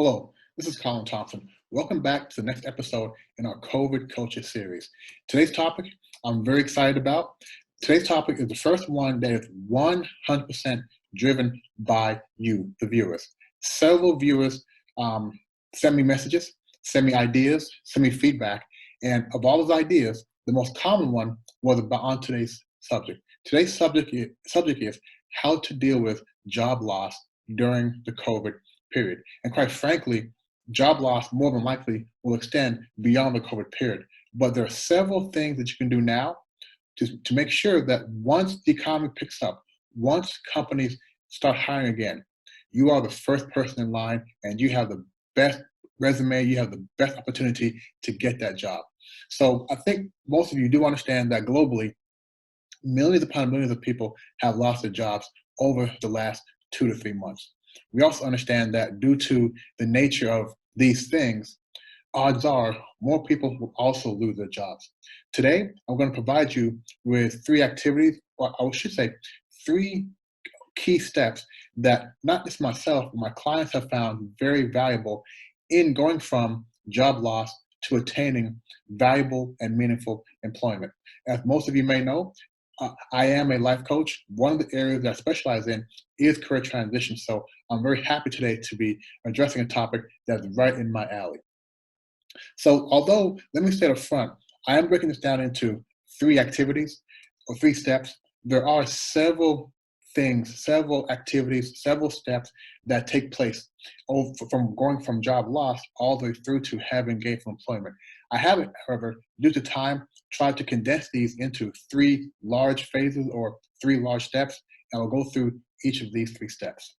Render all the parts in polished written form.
Hello, this is Colin Thompson. Welcome back to the next episode in our COVID culture series. Today's topic I'm very excited about. Today's topic is the first one that is 100% driven by you, the viewers. Several viewers send me messages, send me ideas, send me feedback, and of all those ideas, the most common one was about on today's subject. Today's subject is how to deal with job loss during the COVID period. And quite frankly, job loss more than likely will extend beyond the COVID period. But there are several things that you can do now to make sure that once the economy picks up, once companies start hiring again, you are the first person in line and you have the best resume, you have the best opportunity to get that job. So I think most of you do understand that globally, millions upon millions of people have lost their jobs over the last 2 to 3 months. We also understand that due to the nature of these things, odds are more people will also lose their jobs. Today, I'm going to provide you with 3 activities, or I should say 3 key steps that not just myself, but my clients have found very valuable in going from job loss to attaining valuable and meaningful employment. As most of you may know, I am a life coach. One of the areas that I specialize in is career transition. So I'm very happy today to be addressing a topic that's right in my alley. So although, let me say up front, I am breaking this down into 3 activities or 3 steps. There are several things, several activities, several steps that take place from going from job loss all the way through to having gainful employment. I haven't, however, due to time, tried to condense these into 3 large phases or 3 large steps, and I'll go through each of these 3 steps.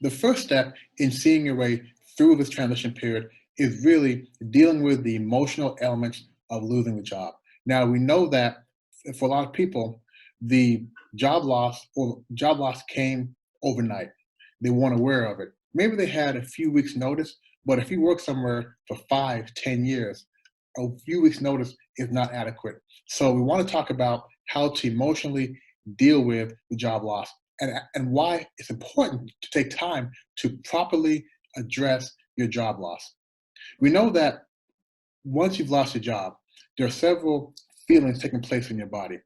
The first step in seeing your way through this transition period is really dealing with the emotional elements of losing the job. Now, we know that for a lot of people, the job loss came overnight. They weren't aware of it. Maybe they had a few weeks notice, but if you work somewhere for 5, 10 years, a few weeks notice is not adequate. So we want to talk about how to emotionally deal with the job loss and why it's important to take time to properly address your job loss. We know that once you've lost your job, there are several feelings taking place in your body.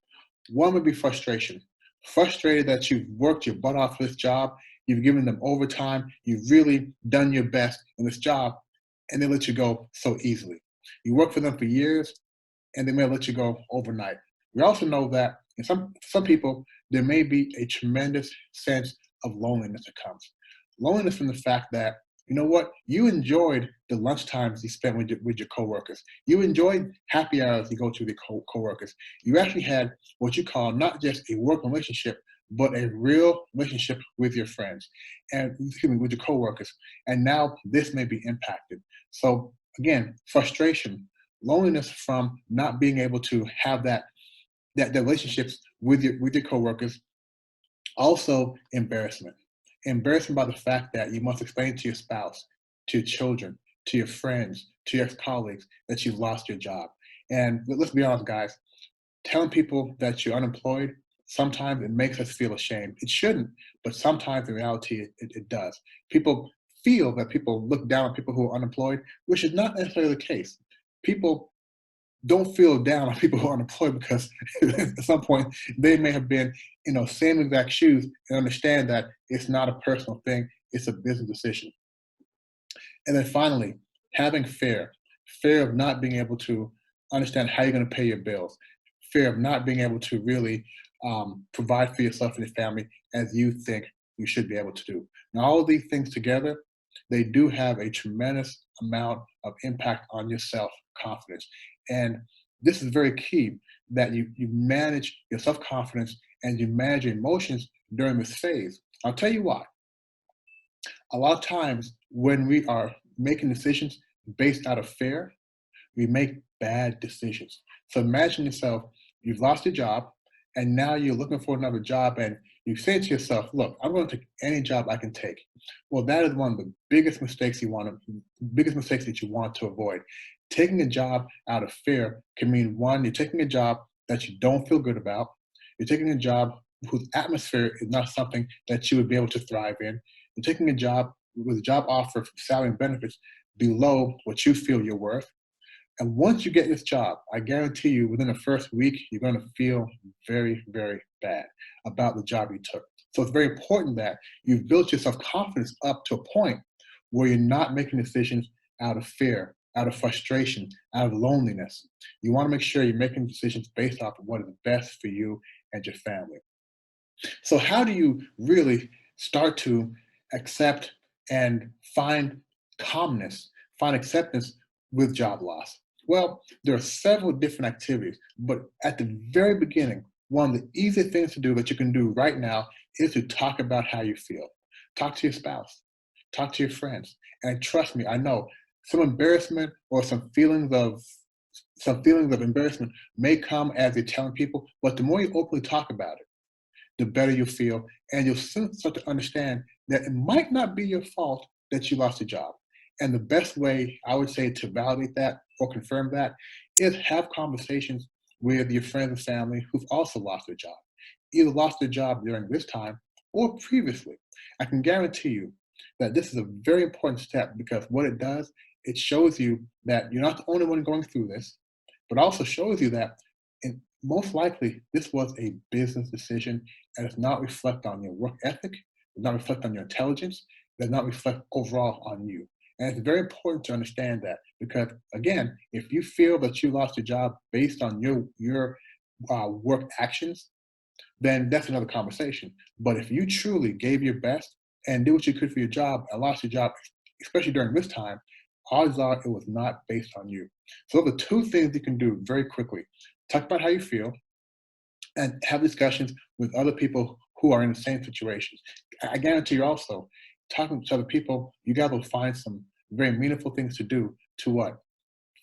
One would be frustration. Frustrated that you've worked your butt off for this job, you've given them overtime, you've really done your best in this job, and they let you go so easily. You work for them for years, and they may let you go overnight. We also know that in some people, there may be a tremendous sense of loneliness that comes. Loneliness from the fact that, you know what, you enjoyed the lunchtimes you spent with your coworkers. You enjoyed happy hours you go to with your coworkers. You actually had what you call not just a work relationship, but a real relationship with your friends and with your coworkers. And now this may be impacted. So again, frustration, loneliness from not being able to have that relationships with your coworkers. Also, embarrassment by the fact that you must explain to your spouse, to your children, to your friends, to your ex-colleagues that you've lost your job. And let's be honest, guys, telling people that you're unemployed, sometimes it makes us feel ashamed. It shouldn't, but sometimes in reality, it does. People feel that people look down on people who are unemployed, which is not necessarily the case. People don't feel down on people who are unemployed because at some point they may have been in those same exact shoes and understand that it's not a personal thing, it's a business decision. And then finally, having fear of not being able to understand how you're going to pay your bills, fear of not being able to really provide for yourself and your family as you think you should be able to do. Now, all of these things together, they do have a tremendous amount of impact on your self-confidence. And this is very key that you manage your self-confidence and you manage your emotions during this phase. I'll tell you why. A lot of times when we are making decisions based out of fear, we make bad decisions. So imagine yourself, you've lost your job, and now you're looking for another job, and you say to yourself, look, I'm going to take any job I can take. Well, that is one of the biggest mistakes that you want to avoid. Taking a job out of fear can mean, one, you're taking a job that you don't feel good about. You're taking a job whose atmosphere is not something that you would be able to thrive in. You're taking a job with a job offer, salary and benefits below what you feel you're worth. And once you get this job, I guarantee you within the first week, you're going to feel very, very bad about the job you took. So it's very important that you've built your self-confidence up to a point where you're not making decisions out of fear, out of frustration, out of loneliness. You want to make sure you're making decisions based off of what is best for you and your family. So how do you really start to accept and find calmness, find acceptance with job loss? Well, there are several different activities, but at the very beginning, one of the easy things to do that you can do right now is to talk about how you feel. Talk to your spouse, talk to your friends, and trust me, I know some embarrassment or some feelings of embarrassment may come as you're telling people, but the more you openly talk about it, the better you'll feel, and you'll soon start to understand that it might not be your fault that you lost a job. And the best way I would say to validate that or confirm that is have conversations with your friends and family who've also lost their job, either lost their job during this time or previously. I can guarantee you that this is a very important step because what it does, it shows you that you're not the only one going through this, but also shows you that most likely this was a business decision and does not reflect on your work ethic, does not reflect on your intelligence, does not reflect overall on you. And it's very important to understand that because, again, if you feel that you lost your job based on your work actions, then that's another conversation. But if you truly gave your best and did what you could for your job and lost your job, especially during this time, odds are it was not based on you. So those are two things you can do very quickly. Talk about how you feel and have discussions with other people who are in the same situations. I guarantee you also, talking to other people, you guys will find some very meaningful things to do to what?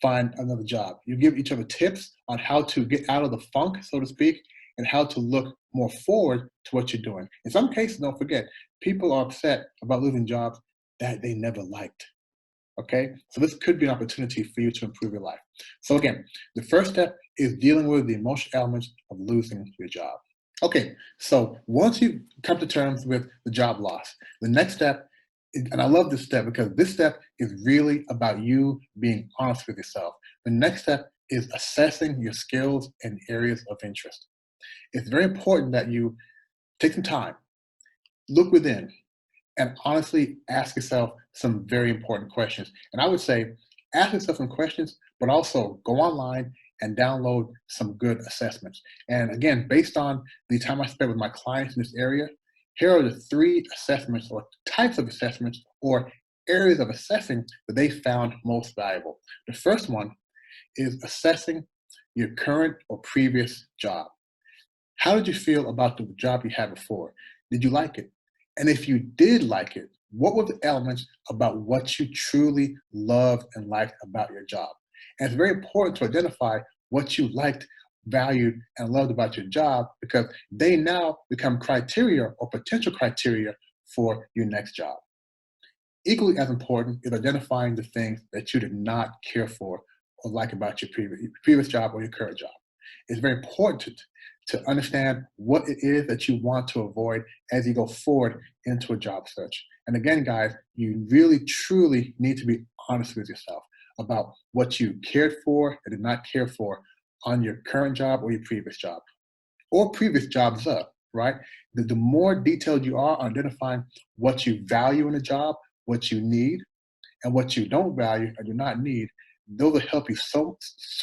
Find another job. You give each other tips on how to get out of the funk, so to speak, and how to look more forward to what you're doing. In some cases, don't forget, people are upset about losing jobs that they never liked. Okay, so this could be an opportunity for you to improve your life. So again, the first step is dealing with the emotional elements of losing your job. Okay, so once you come to terms with the job loss, the next step, and I love this step because this step is really about you being honest with yourself. The next step is assessing your skills and areas of interest. It's very important that you take some time, look within, and honestly ask yourself some very important questions. And I would say ask yourself some questions, but also go online and download some good assessments. And again, based on the time I spent with my clients in this area, here are the three assessments or types of assessments or areas of assessing that they found most valuable. The first one is assessing your current or previous job. How did you feel about the job you had before? Did you like it? And if you did like it, what were the elements about what you truly loved and liked about your job? And it's very important to identify what you liked, valued, and loved about your job because they now become criteria or potential criteria for your next job. Equally as important is identifying the things that you did not care for or like about your previous job or your current job. It's very important to understand what it is that you want to avoid as you go forward into a job search. And again, guys, you really, truly need to be honest with yourself about what you cared for and did not care for on your current job or your previous job or previous jobs up, right? The more detailed you are on identifying what you value in a job, what you need, and what you don't value and do not need, those will help you so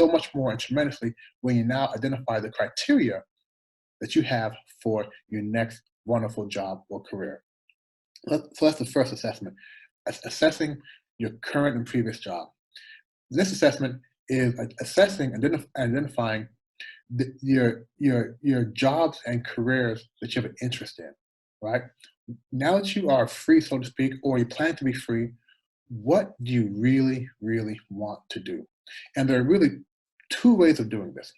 much more and tremendously when you now identify the criteria that you have for your next wonderful job or career. So that's the first assessment, assessing your current and previous job. This assessment is assessing and identifying your jobs and careers that you have an interest in, right? Now that you are free, so to speak, or you plan to be free, what do you really, really want to do? And there are really two ways of doing this.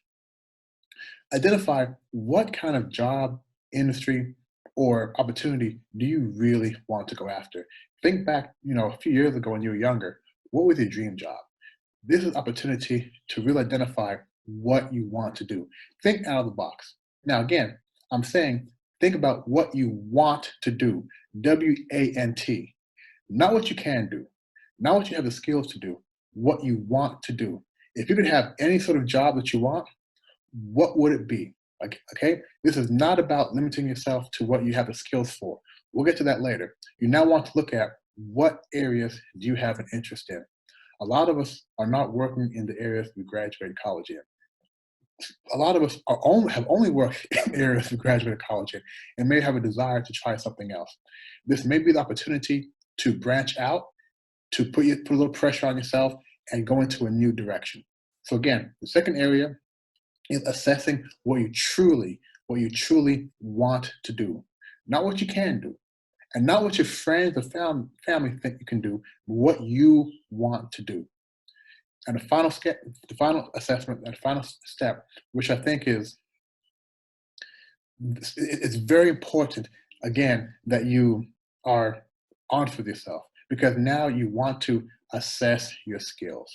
Identify what kind of job, industry, or opportunity do you really want to go after? Think back, a few years ago when you were younger, what was your dream job? This is an opportunity to really identify what you want to do. Think out of the box. Now, again, I'm saying think about what you want to do, WANT. Not what you can do, not what you have the skills to do, what you want to do. If you could have any sort of job that you want, what would it be? Like, okay, this is not about limiting yourself to what you have the skills for. We'll get to that later. You now want to look at what areas do you have an interest in. A lot of us are not working in the areas we graduated college in. A lot of us have only worked in areas we graduated college in and may have a desire to try something else. This may be the opportunity to branch out, to put a little pressure on yourself and go into a new direction. So again, the second area is assessing what you truly want to do, not what you can do, and not what your friends or family think you can do, but what you want to do. And the final assessment, and final step, which I think is it's very important, again, that you are honest with yourself, because now you want to assess your skills.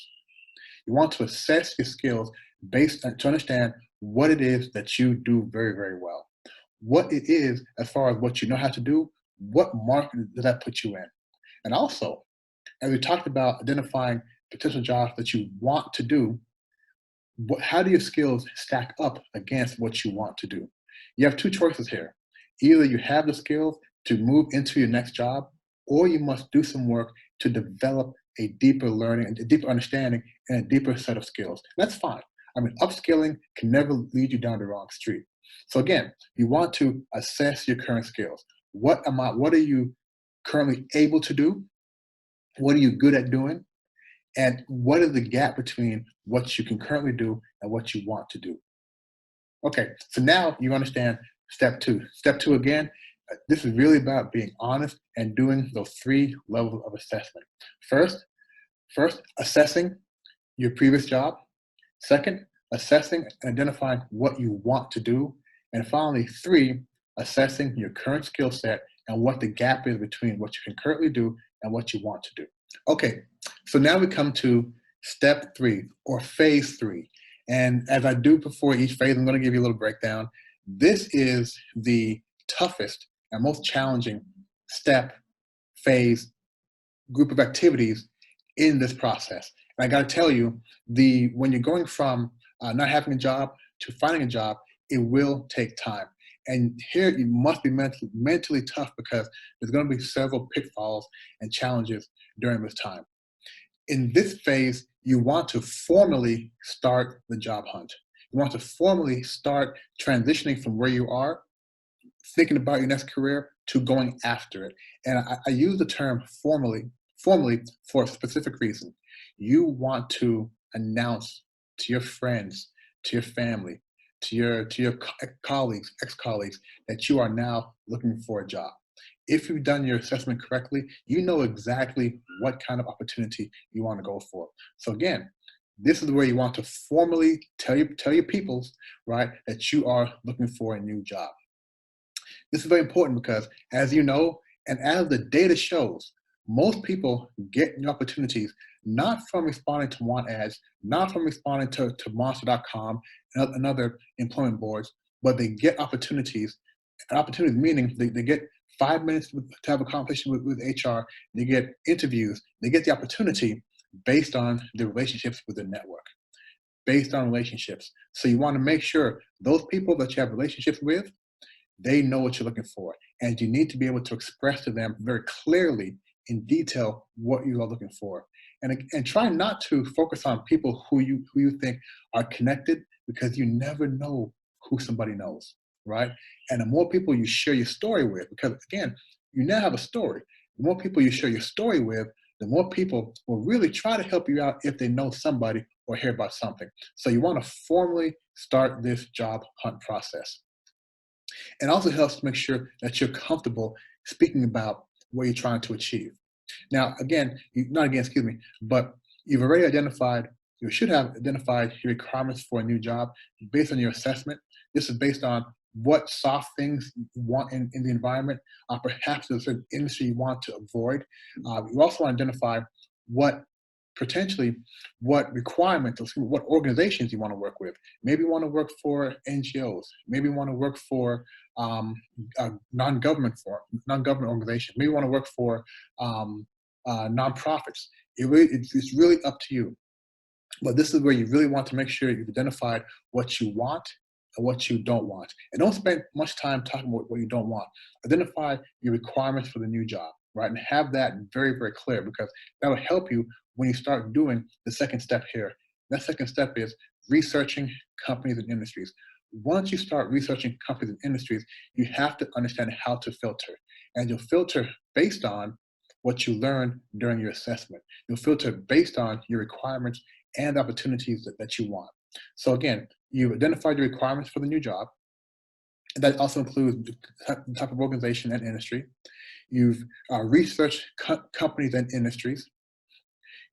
You want to assess your skills based on to understand what it is that you do very, very well. What it is as far as what you know how to do, what market does that put you in? And also, as we talked about identifying potential jobs that you want to do, how do your skills stack up against what you want to do? You have two choices here. Either you have the skills to move into your next job, or you must do some work to develop a deeper learning, a deeper understanding, and a deeper set of skills. That's fine. I mean, upskilling can never lead you down the wrong street. So again, you want to assess your current skills. What are you currently able to do? What are you good at doing? And what is the gap between what you can currently do and what you want to do? Okay, so now you understand step two. Step two, again, this is really about being honest and doing those three levels of assessment. First, assessing your previous job. Second, assessing and identifying what you want to do. And finally, three, assessing your current skill set and what the gap is between what you can currently do and what you want to do. Okay, so now we come to step three, or phase three. And as I do before each phase, I'm going to give you a little breakdown. This is the toughest and most challenging step, phase, group of activities in this process. And I got to tell you, when you're going from not having a job to finding a job, it will take time. And here you must be mentally tough, because there's going to be several pitfalls and challenges during this time. In this phase, you want to formally start the job hunt. You want to formally start transitioning from where you are, thinking about your next career, to going after it. And I use the term formally for a specific reason. You want to announce to your friends, to your family, to your colleagues, ex-colleagues, that you are now looking for a job. If you've done your assessment correctly, you know exactly what kind of opportunity you want to go for. So again, this is where you want to formally tell your peoples, right, that you are looking for a new job. This is very important because, as you know, and as the data shows, most people get new opportunities not from responding to want ads, not from responding to monster.com and other employment boards, but they get opportunities. And opportunities meaning they get 5 minutes to have a conversation with HR, they get interviews, they get the opportunity based on the relationships with the network, based on relationships. So you want to make sure those people that you have relationships with, they know what you're looking for. And you need to be able to express to them very clearly in detail what you are looking for. And try not to focus on people who you think are connected, because you never know who somebody knows, right? And the more people you share your story with, because again, you now have a story. The more people you share your story with, the more people will really try to help you out if they know somebody or hear about something. So you want to formally start this job hunt process. It also helps to make sure that you're comfortable speaking about what you're trying to achieve. Now, again, but you've already identified, you should have identified your requirements for a new job based on your assessment. This is based on what soft things you want in the environment. Perhaps there's an industry you want to avoid. You also want to identify what requirements, what organizations you want to work with. Maybe you want to work for NGOs. Maybe you want to work for a non-government organization. Maybe you want to work for nonprofits. It's really up to you. But this is where you really want to make sure you've identified what you want and what you don't want. And don't spend much time talking about what you don't want. Identify your requirements for the new job, right? And have that very, very clear, because that will help you when you start doing the second step here. That second step is researching companies and industries. Once you start researching companies and industries, you have to understand how to filter. And you'll filter based on what you learned during your assessment. You'll filter based on your requirements and opportunities that you want. So again, you've identified your requirements for the new job. And that also includes the type of organization and industry. You've researched companies and industries.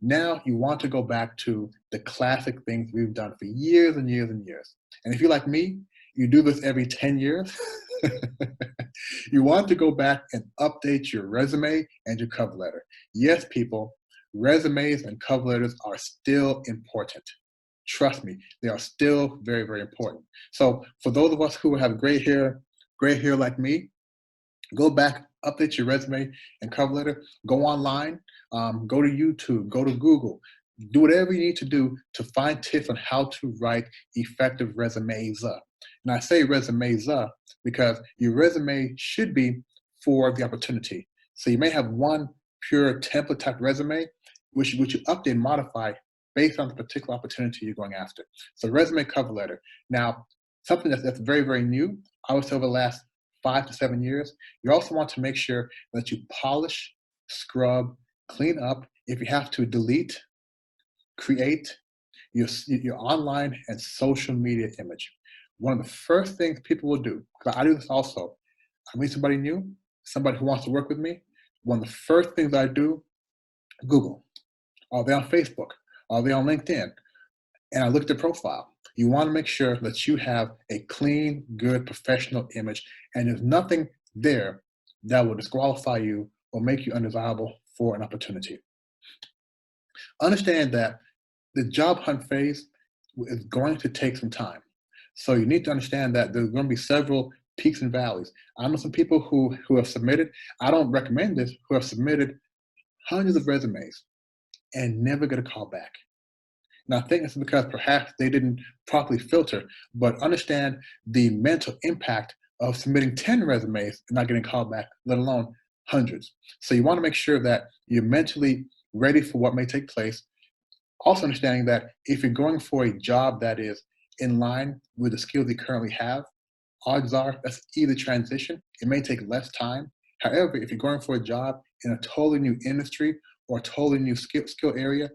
Now you want to go back to the classic things we've done for years and years and years. And if you're like me, you do this every 10 years. You want to go back and update your resume and your cover letter. Yes, people, resumes and cover letters are still important. Trust me, they are still very, very important. So for those of us who have gray hair like me, go back, update your resume and cover letter, go online, go to YouTube, go to Google, do whatever you need to do to find tips on how to write effective resumes. And I say resumes because your resume should be for the opportunity. So you may have one pure template type resume, which you update and modify based on the particular opportunity you're going after. So resume, cover letter. Now, something that's very, very new, I would say over the last 5 to 7 years, you also want to make sure that you polish, scrub, clean up. If you have to, delete, create your online and social media image. One of the first things people will do, because I do this also, I meet somebody new, somebody who wants to work with me, one of the first things I do, Google. Are they on Facebook? Are they on LinkedIn? And I look at their profile. You want to make sure that you have a clean, good, professional image, and there's nothing there that will disqualify you or make you undesirable for an opportunity. Understand that the job hunt phase is going to take some time. So you need to understand that there's going to be several peaks and valleys. I know some people who have submitted, I don't recommend this, who have submitted hundreds of resumes and never get a call back. Now, I think it's because perhaps they didn't properly filter, but understand the mental impact of submitting 10 resumes and not getting called back, let alone hundreds. So you want to make sure that you're mentally ready for what may take place. Also understanding that if you're going for a job that is in line with the skills you currently have, odds are that's either transition. It may take less time. However, if you're going for a job in a totally new industry or a totally new skill area,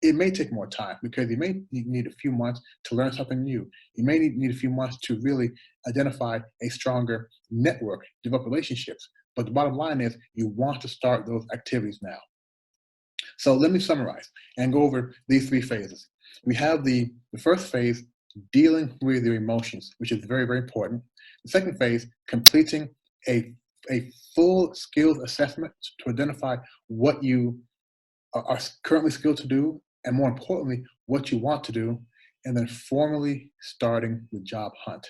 it may take more time because you may need a few months to learn something new. You may need a few months to really identify a stronger network, develop relationships. But the bottom line is you want to start those activities now. So let me summarize and go over these 3 phases. We have the first phase, dealing with your emotions, which is very, very important. The second phase, completing a full skills assessment to identify what you are currently skilled to do, and more importantly, what you want to do, and then formally starting the job hunt.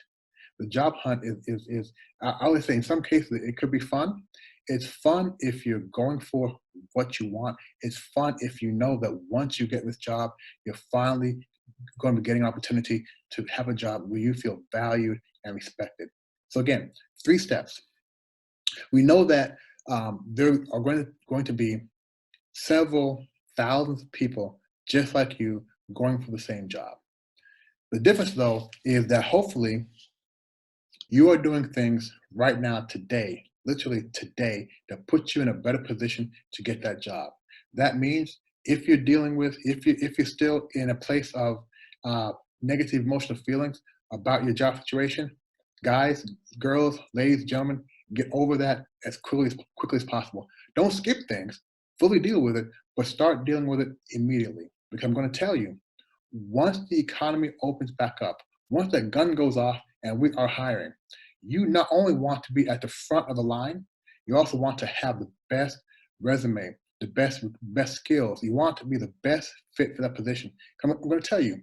The job hunt is I would say in some cases it could be fun. It's fun if you're going for what you want. It's fun if you know that once you get this job, you're finally going to be getting an opportunity to have a job where you feel valued and respected. So again, 3 steps. We know that there are going to be several thousands of people just like you going for the same job. The difference though is that hopefully you are doing things right now today, literally today, that puts you in a better position to get that job. That means if you're dealing with, if you're still in a place of negative emotional feelings about your job situation, guys, girls, ladies, gentlemen, get over that as quickly as possible. Don't skip things, fully deal with it, but start dealing with it immediately. Because I'm going to tell you, once the economy opens back up, once that gun goes off and we are hiring, you not only want to be at the front of the line, you also want to have the best resume, the best skills. You want to be the best fit for that position. I'm going to tell you,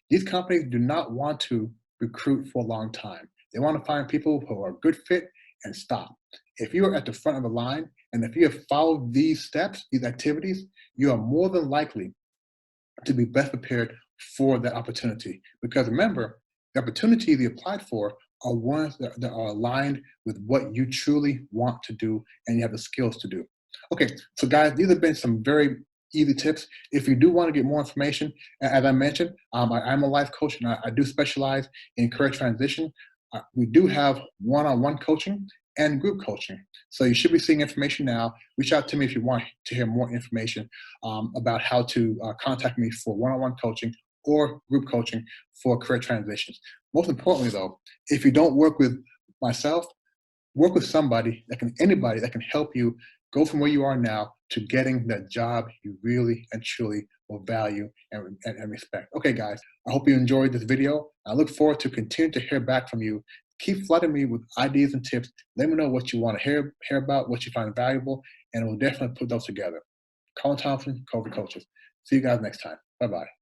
these companies do not want to recruit for a long time. They want to find people who are a good fit and stop. If you are at the front of the line And if you have followed these steps, these activities, you are more than likely to be best prepared for that opportunity. Because remember, the opportunities you applied for are ones that are aligned with what you truly want to do and you have the skills to do. Okay, so guys, these have been some very easy tips. If you do want to get more information, as I mentioned, I'm a life coach and I do specialize in career transition. We do have one-on-one coaching and group coaching. So you should be seeing information now. Reach out to me if you want to hear more information about how to contact me for one-on-one coaching or group coaching for career transitions. Most importantly, though, if you don't work with myself, work with anybody that can help you go from where you are now to getting that job you really and truly will value and respect. Okay, guys, I hope you enjoyed this video. I look forward to continuing to hear back from you. Keep flooding me with ideas and tips. Let me know what you want to hear about, what you find valuable, and we'll definitely put those together. Colin Thompson, COVID Coaches. See you guys next time. Bye-bye.